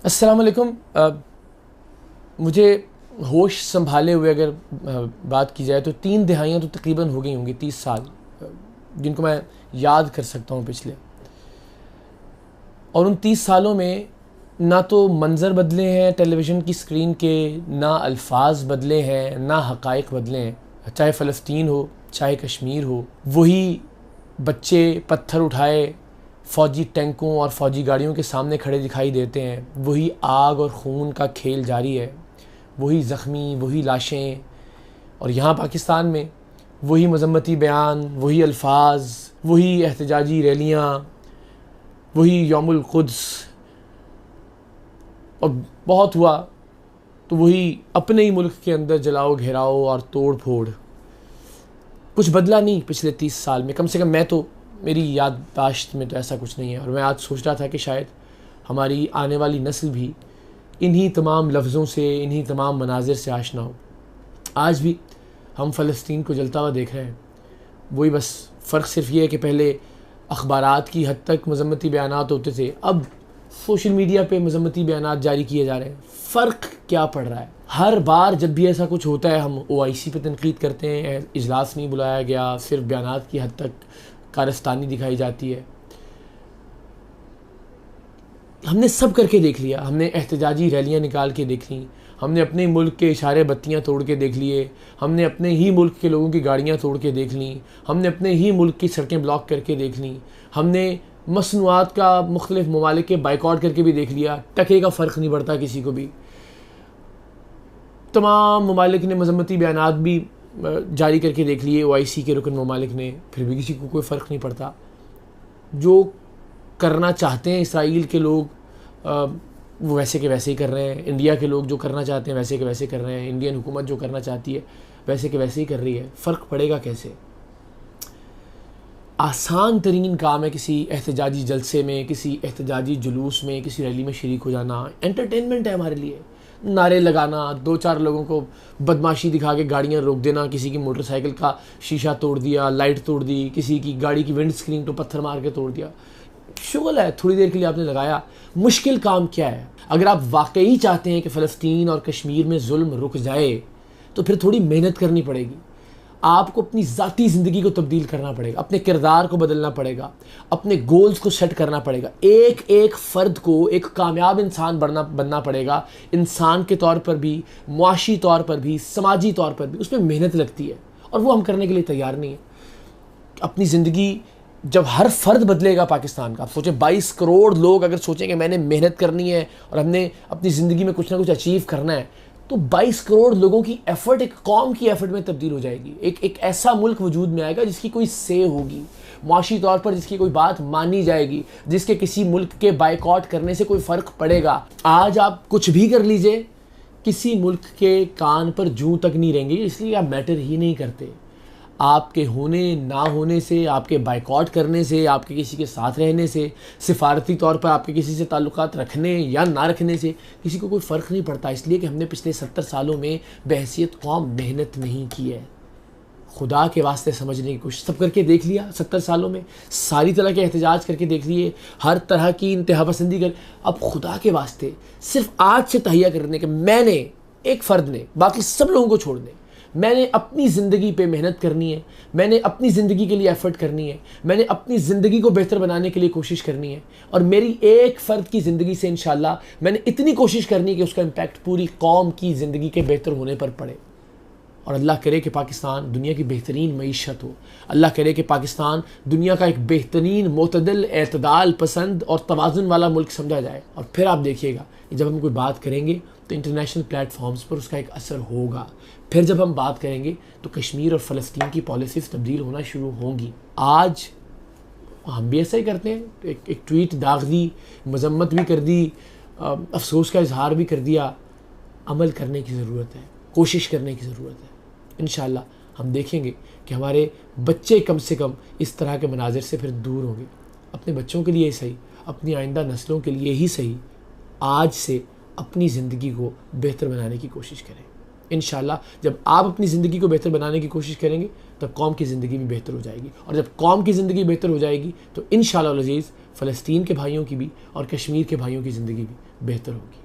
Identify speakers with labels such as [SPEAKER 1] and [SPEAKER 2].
[SPEAKER 1] السلام علیکم. مجھے ہوش سنبھالے ہوئے اگر بات کی جائے تو 3 دہائیاں تو تقریباً ہو گئی ہوں گی، 30 سال جن کو میں یاد کر سکتا ہوں پچھلے. اور ان 30 سالوں میں نہ تو منظر بدلے ہیں ٹیلی ویژن کی اسکرین کے، نہ الفاظ بدلے ہیں، نہ حقائق بدلے ہیں. چاہے فلسطین ہو، چاہے کشمیر ہو، وہی بچے پتھر اٹھائے فوجی ٹینکوں اور فوجی گاڑیوں کے سامنے کھڑے دکھائی دیتے ہیں. وہی آگ اور خون کا کھیل جاری ہے، وہی زخمی، وہی لاشیں. اور یہاں پاکستان میں وہی مذمتی بیان، وہی الفاظ، وہی احتجاجی ریلیاں، وہی یوم القدس. اور بہت ہوا تو وہی اپنے ہی ملک کے اندر جلاؤ گھیراؤ اور توڑ پھوڑ. کچھ بدلا نہیں پچھلے 30 سال میں، کم سے کم میری یادداشت میں تو ایسا کچھ نہیں ہے. اور میں آج سوچ رہا تھا کہ شاید ہماری آنے والی نسل بھی انہی تمام لفظوں سے، انہی تمام مناظر سے آشنا ہو. آج بھی ہم فلسطین کو جلتا ہوا دیکھ رہے ہیں. وہی بس فرق صرف یہ ہے کہ پہلے اخبارات کی حد تک مذمتی بیانات ہوتے تھے، اب سوشل میڈیا پہ مذمتی بیانات جاری کیے جا رہے ہیں. فرق کیا پڑ رہا ہے؟ ہر بار جب بھی ایسا کچھ ہوتا ہے ہم OIC پہ تنقید کرتے ہیں، اجلاس نہیں بلایا گیا، صرف بیانات کی حد تک کارستانی دکھائی جاتی ہے. ہم نے سب کر کے دیکھ لیا. ہم نے احتجاجی ریلیاں نکال کے دیکھ لیں، ہم نے اپنے ملک کے اشارے بتیاں توڑ کے دیکھ لیے، ہم نے اپنے ہی ملک کے لوگوں کی گاڑیاں توڑ کے دیکھ لیں، ہم نے اپنے ہی ملک کی سڑکیں بلاک کر کے دیکھ لیں، ہم نے مصنوعات کا مختلف ممالک کے بائیکاٹ کر کے بھی دیکھ لیا. ٹکے کا فرق نہیں پڑتا کسی کو بھی. تمام ممالک نے مذمتی بیانات بھی جاری کر کے دیکھ لیے، OIC کے رکن ممالک نے، پھر بھی کسی کو کوئی فرق نہیں پڑتا. جو کرنا چاہتے ہیں اسرائیل کے لوگ وہ ویسے کے ویسے ہی کر رہے ہیں. انڈیا کے لوگ جو کرنا چاہتے ہیں ویسے کے ویسے کر رہے ہیں. انڈین حکومت جو کرنا چاہتی ہے ویسے کے ویسے ہی کر رہی ہے. فرق پڑے گا کیسے؟ آسان ترین کام ہے کسی احتجاجی جلسے میں، کسی احتجاجی جلوس میں، کسی ریلی میں شریک ہو جانا. انٹرٹینمنٹ ہے ہمارے لیے. نعرے لگانا، 2-4 لوگوں کو بدماشی دکھا کے گاڑیاں روک دینا، کسی کی موٹر سائیکل کا شیشہ توڑ دیا، لائٹ توڑ دی، کسی کی گاڑی کی ونڈ سکرین تو پتھر مار کے توڑ دیا. شغل ہے، تھوڑی دیر کے لیے آپ نے لگایا. مشکل کام کیا ہے؟ اگر آپ واقعی چاہتے ہیں کہ فلسطین اور کشمیر میں ظلم رک جائے تو پھر تھوڑی محنت کرنی پڑے گی. آپ کو اپنی ذاتی زندگی کو تبدیل کرنا پڑے گا، اپنے کردار کو بدلنا پڑے گا، اپنے گولز کو سیٹ کرنا پڑے گا. ایک ایک فرد کو ایک کامیاب انسان بننا پڑے گا. انسان کے طور پر بھی، معاشی طور پر بھی، سماجی طور پر بھی. اس میں محنت لگتی ہے اور وہ ہم کرنے کے لیے تیار نہیں ہیں. اپنی زندگی جب ہر فرد بدلے گا پاکستان کا، آپ سوچیں 22 کروڑ لوگ اگر سوچیں کہ میں نے محنت کرنی ہے اور ہم نے اپنی زندگی میں کچھ نہ کچھ اچیو کرنا ہے، تو 22 کروڑ لوگوں کی ایفرٹ ایک قوم کی ایفرٹ میں تبدیل ہو جائے گی. ایک ایسا ملک وجود میں آئے گا جس کی کوئی سے ہوگی، معاشی طور پر جس کی کوئی بات مانی جائے گی، جس کے کسی ملک کے بائیکاٹ کرنے سے کوئی فرق پڑے گا. آج آپ کچھ بھی کر لیجئے، کسی ملک کے کان پر جوں تک نہیں رہیں گے، اس لیے آپ میٹر ہی نہیں کرتے. آپ کے ہونے نہ ہونے سے، آپ کے بائیکاٹ کرنے سے، آپ کے کسی کے ساتھ رہنے سے، سفارتی طور پر آپ کے کسی سے تعلقات رکھنے یا نہ رکھنے سے کسی کو کوئی فرق نہیں پڑتا. اس لیے کہ ہم نے پچھلے 70 سالوں میں بحیثیت قوم محنت نہیں کی ہے. خدا کے واسطے سمجھنے کی کوشش سب کر کے دیکھ لیا. 70 سالوں میں ساری طرح کے احتجاج کر کے دیکھ لیے، ہر طرح کی انتہا پسندی کر. اب خدا کے واسطے صرف آج سے تہیہ کرنے کہ میں نے، ایک فرد نے، باقی سب لوگوں کو چھوڑ دیں، میں نے اپنی زندگی پہ محنت کرنی ہے، میں نے اپنی زندگی کے لیے ایفرٹ کرنی ہے، میں نے اپنی زندگی کو بہتر بنانے کے لیے کوشش کرنی ہے. اور میری ایک فرد کی زندگی سے انشاءاللہ میں نے اتنی کوشش کرنی ہے کہ اس کا امپیکٹ پوری قوم کی زندگی کے بہتر ہونے پر پڑے. اور اللہ کرے کہ پاکستان دنیا کی بہترین معیشت ہو. اللہ کرے کہ پاکستان دنیا کا ایک بہترین، معتدل، اعتدال پسند اور توازن والا ملک سمجھا جائے. اور پھر آپ دیکھیے گا کہ جب ہم کوئی بات کریں گے تو انٹرنیشنل پلیٹ فارمز پر اس کا ایک اثر ہوگا. پھر جب ہم بات کریں گے تو کشمیر اور فلسطین کی پالیسیز تبدیل ہونا شروع ہوں گی. آج ہم بھی ایسا ہی کرتے ہیں، ایک ٹویٹ داغ دی، مذمت بھی کر دی، افسوس کا اظہار بھی کر دیا. عمل کرنے کی ضرورت ہے، کوشش کرنے کی ضرورت ہے. انشاءاللہ ہم دیکھیں گے کہ ہمارے بچے کم سے کم اس طرح کے مناظر سے پھر دور ہوں گے. اپنے بچوں کے لیے ہی صحیح، اپنی آئندہ نسلوں کے لیے ہی صحیح، آج سے اپنی زندگی کو بہتر بنانے کی کوشش کریں. انشاءاللہ جب آپ اپنی زندگی کو بہتر بنانے کی کوشش کریں گے تب قوم کی زندگی بھی بہتر ہو جائے گی، اور جب قوم کی زندگی بہتر ہو جائے گی تو انشاءاللہ العزیز فلسطین کے بھائیوں کی بھی اور کشمیر کے بھائیوں کی زندگی بھی بہتر ہوگی۔